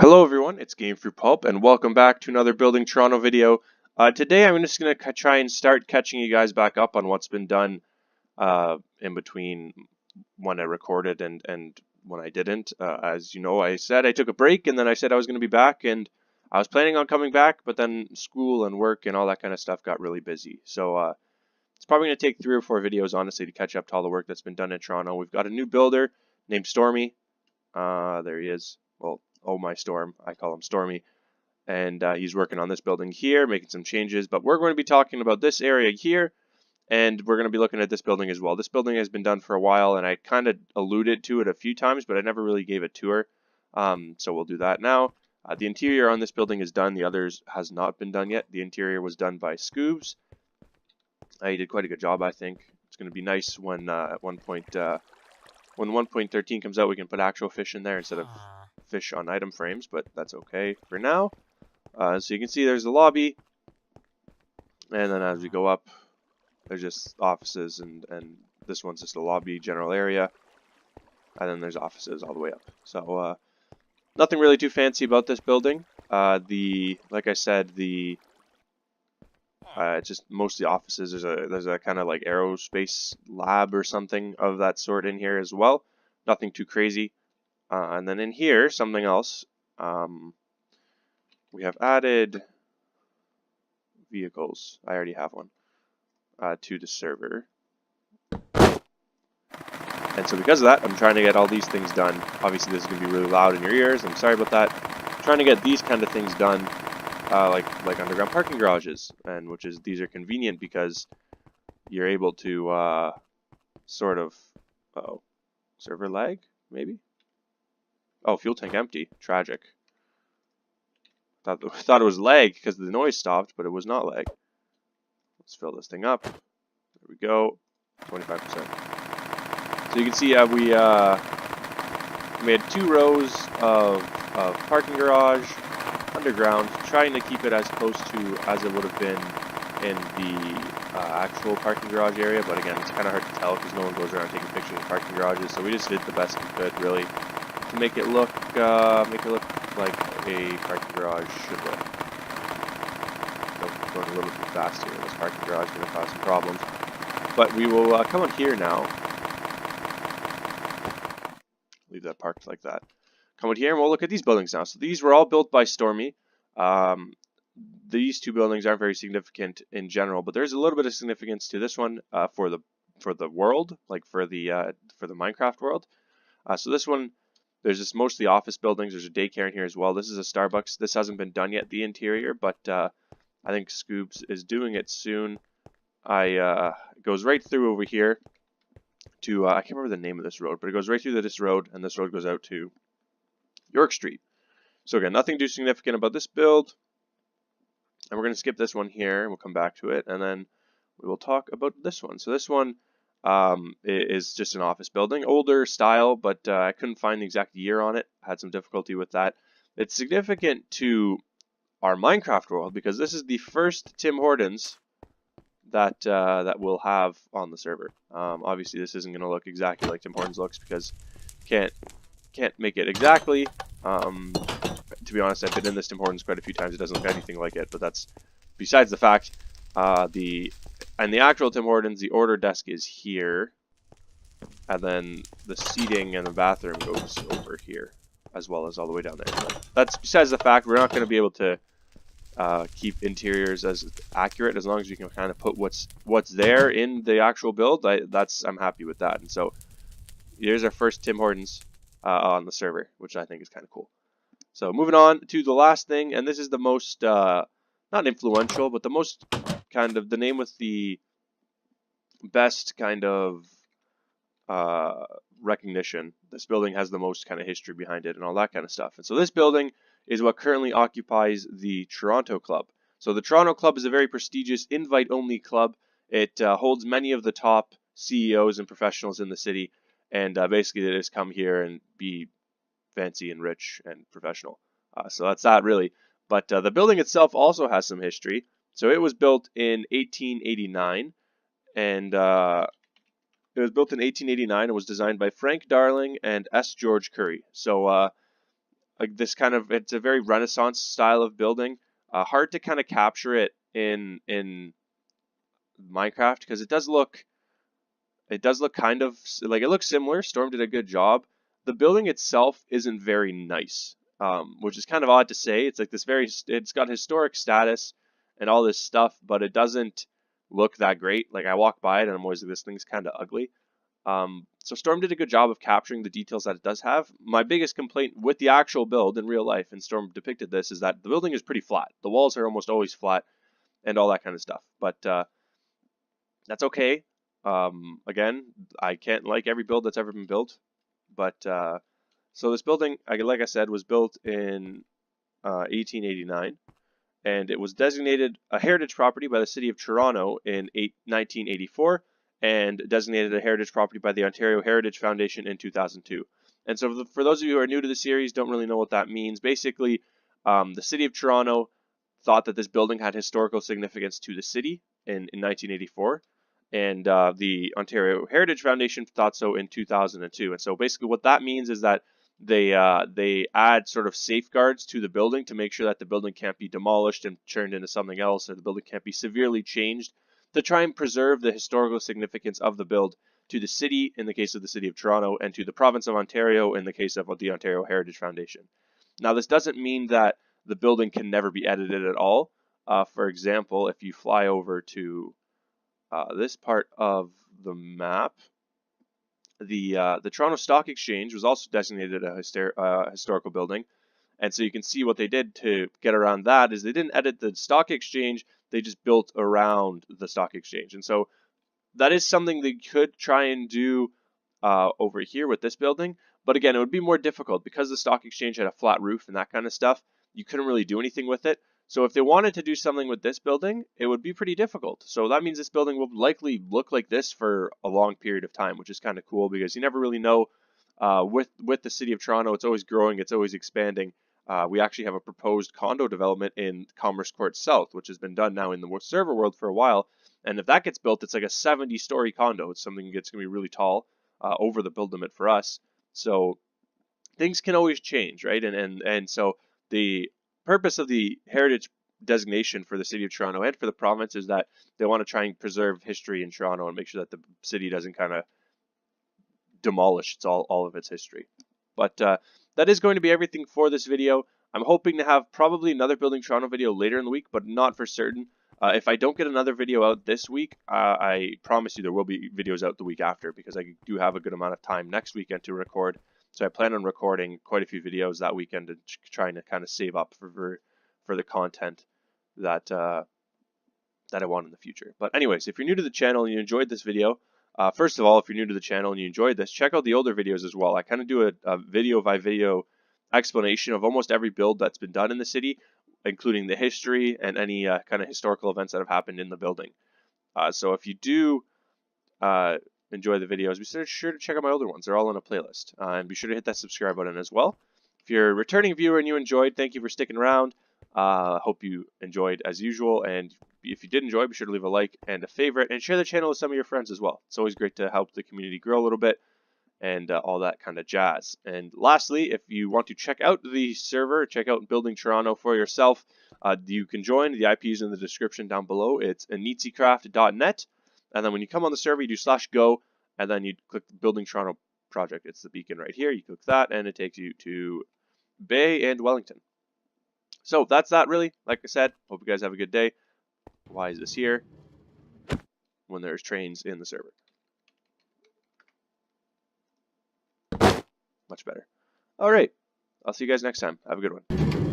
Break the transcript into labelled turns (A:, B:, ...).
A: Hello everyone, it's Gamefruitpulp and welcome back to another Building Toronto video. Today I'm just going to try and start catching you guys back up on what's been done in between when I recorded and when I didn't. As you know, I said I took a break and then I said I was going to be back, and I was planning on coming back, but then school and work and all that kind of stuff got really busy. So it's probably going to take 3 or 4 videos honestly to catch up to all the work that's been done in Toronto. We've got a new builder named Stormy. There he is. Well, oh my Storm, I call him Stormy, and he's working on this building here, making some changes, but we're going to be talking about this area here, and we're going to be looking at this building as well. This building has been done for a while, and I kind of alluded to it a few times, but I never really gave a tour, so we'll do that now. The interior on this building is done. The others has not been done yet. The interior was done by Scoobs. He did quite a good job, I think. It's going to be nice when at one point when 1.13 comes out, we can put actual fish in there instead of fish on item frames, but that's okay for now. So you can see there's the lobby, and then as we go up, there's just offices, and this one's just a lobby general area, and then there's offices all the way up. So nothing really too fancy about this building. Like I said, it's just mostly offices. There's a kind of like aerospace lab or something of that sort in here as well. Nothing too crazy. And then in here, something else. We have added vehicles. I already have one to the server. And so because of that, I'm trying to get all these things done. Obviously, this is going to be really loud in your ears. I'm sorry about that. I'm trying to get these kind of things done. Like underground parking garages, and these are convenient because you're able to sort of server lag maybe. Oh, fuel tank empty. Tragic. Thought it was lag because the noise stopped, but it was not lag. Let's fill this thing up. There we go. 25%. So you can see we made 2 rows of parking garage. Underground, trying to keep it as close to as it would have been in the actual parking garage area, but again, it's kind of hard to tell because no one goes around taking pictures of parking garages. So we just did the best we could, really, to make it look like a parking garage should look. Going a little too fast here. This parking garage is going to cause some problems, but we will come on here now. Leave that parked like that. Come out here and we'll look at these buildings now. So these were all built by Stormy. These 2 buildings aren't very significant in general, but there's a little bit of significance to this one for the world, like for the Minecraft world. So this one, there's just mostly office buildings. There's a daycare in here as well. This is a Starbucks. This hasn't been done yet, the interior, but I think Scoobs is doing it soon. It goes right through over here to I can't remember the name of this road, but it goes right through this road, and this road goes out to York Street. So again, nothing too significant about this build, and we're going to skip this one here. We'll come back to it, and then we will talk about this one. So this one is just an office building, older style, but I couldn't find the exact year on it. I had some difficulty with that. It's significant to our Minecraft world because this is the first Tim Hortons that we'll have on the server. Obviously, this isn't going to look exactly like Tim Hortons looks because can't make it exactly. To be honest, I've been in this Tim Hortons quite a few times. It doesn't look anything like it, but that's besides the fact. The actual Tim Hortons, the order desk is here, and then the seating and the bathroom goes over here, as well as all the way down there. But that's besides the fact. We're not going to be able to keep interiors as accurate as long as you can kind of put what's there in the actual build. I'm happy with that. And so here's our first Tim Hortons on the server, which I think is kind of cool. So moving on to the last thing, and this is the most not influential, but the most kind of the name with the best kind of recognition. This building has the most kind of history behind it and all that kind of stuff. And so this building is what currently occupies the Toronto Club. So the Toronto Club is a very prestigious invite-only club. It holds many of the top CEOs and professionals in the city, and basically they just come here and be fancy and rich and professional. So that's that really. But the building itself also has some history. So it was built in 1889, and It was built in 1889 and was designed by Frank Darling and S. George Curry. So like this kind of, it's a very Renaissance style of building. Hard to kind of capture it in Minecraft because it does look kind of like, it looks similar. Storm did a good job. The building itself isn't very nice, which is kind of odd to say. It's like this it's got historic status and all this stuff, but it doesn't look that great. Like I walk by it and I'm always like, this thing's kind of ugly. So Storm did a good job of capturing the details that it does have. My biggest complaint with the actual build in real life, and Storm depicted this, is that the building is pretty flat. The walls are almost always flat and all that kind of stuff. But that's okay. Again, I can't like every build that's ever been built. But so this building, like I said, was built in 1889. And it was designated a heritage property by the City of Toronto in 1984, and designated a heritage property by the Ontario Heritage Foundation in 2002. And so for those of you who are new to the series, don't really know what that means, basically the City of Toronto thought that this building had historical significance to the city in 1984, and the Ontario Heritage Foundation thought so in 2002. And so basically what that means is that they add sort of safeguards to the building to make sure that the building can't be demolished and turned into something else, or the building can't be severely changed, to try and preserve the historical significance of the build to the city in the case of the City of Toronto, and to the province of Ontario in the case of the Ontario Heritage Foundation. Now this doesn't mean that the building can never be edited at all. For example, if you fly over to this part of the map, the Toronto Stock Exchange was also designated a historical building, and so you can see what they did to get around that is they didn't edit the stock exchange, they just built around the stock exchange. And so that is something they could try and do over here with this building, but again, it would be more difficult because the stock exchange had a flat roof and that kind of stuff. You couldn't really do anything with it. So if they wanted to do something with this building, it would be pretty difficult. So that means this building will likely look like this for a long period of time, which is kind of cool because you never really know. With the City of Toronto, it's always growing, it's always expanding. We actually have a proposed condo development in Commerce Court South, which has been done now in the server world for a while. And if that gets built, it's like a 70-story condo. It's something that's going to be really tall, over the build limit for us. So things can always change, right? And so the purpose of the heritage designation for the City of Toronto and for the province is that they want to try and preserve history in Toronto and make sure that the city doesn't kind of demolish all of its history. But that is going to be everything for this video. I'm hoping to have probably another Building Toronto video later in the week, but not for certain. If I don't get another video out this week, I promise you there will be videos out the week after, because I do have a good amount of time next weekend to record. So I plan on recording quite a few videos that weekend and trying to kind of save up for the content that I want in the future. But anyways, if you're new to the channel and you enjoyed this video, first of all, if you're new to the channel and you enjoyed this, check out the older videos as well. I kind of do a video by video explanation of almost every build that's been done in the city, including the history and any kind of historical events that have happened in the building. So if you do enjoy the videos, be sure to check out my older ones. They're all in a playlist. And be sure to hit that subscribe button as well. If you're a returning viewer and you enjoyed, thank you for sticking around. Hope you enjoyed as usual. And if you did enjoy, be sure to leave a like and a favorite, and share the channel with some of your friends as well. It's always great to help the community grow a little bit, and all that kind of jazz. And lastly, if you want to check out the server, check out Building Toronto for yourself, you can join. The IP is in the description down below. It's anitsycraft.net. And then when you come on the server, you do /go, and then you click the Building Toronto project. It's the beacon right here. You click that, and it takes you to Bay and Wellington. So that's that, really. Like I said, hope you guys have a good day. Why is this here when there's trains in the server? Much better. All right. I'll see you guys next time. Have a good one.